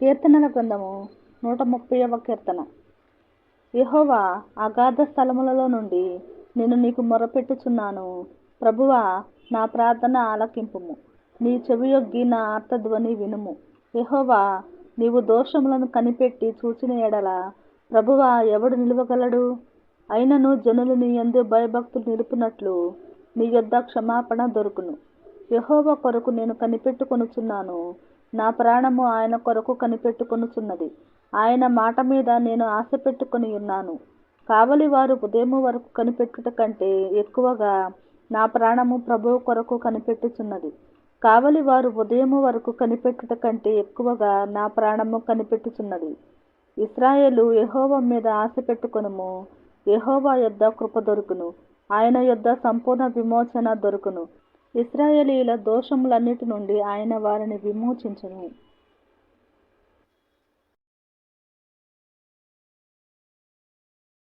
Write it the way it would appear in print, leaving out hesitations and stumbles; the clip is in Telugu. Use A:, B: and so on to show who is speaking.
A: కీర్తనల గ్రంథము 130వ కీర్తన. యెహోవా, అగాధ స్థలములలో నుండి నేను నీకు మొరపెట్టుచున్నాను. ప్రభువా, నా ప్రార్థన ఆలకింపుము. నీ చెవియొగ్గి నా ఆర్తధ్వని వినుము. యెహోవా, నీవు దోషములను కనిపెట్టి చూచిన ఎడల ప్రభువా, ఎవడు నిలువగలడు? అయినను జనులు నీ యందు భయభక్తులు నిలుపునట్లు నీ యొద్ద క్షమాపణ దొరుకును. యెహోవా కొరకు నేను కనిపెట్టుకొనుచున్నాను. నా ప్రాణము ఆయన కొరకు కనిపెట్టుకొనుచున్నది. ఆయన మాట మీద నేను ఆశ పెట్టుకొని ఉన్నాను. కావలి వారు ఉదయము వరకు కనిపెట్టుట కంటే ఎక్కువగా నా ప్రాణము ప్రభువు కొరకు కనిపెట్టుచున్నది. కావలి వారు ఉదయము వరకు కనిపెట్టుట కంటే ఎక్కువగా నా ప్రాణము కనిపెట్టుచున్నది. ఇశ్రాయేలు, యెహోవా మీద ఆశ పెట్టుకొనుము. యెహోవా యొద్ద కృప దొరుకును. ఆయన యొద్ద సంపూర్ణ విమోచన దొరుకును. ఇశ్రాయేలీయుల దోషములన్నిటి నుండి ఆయన వారిని విమోచించును.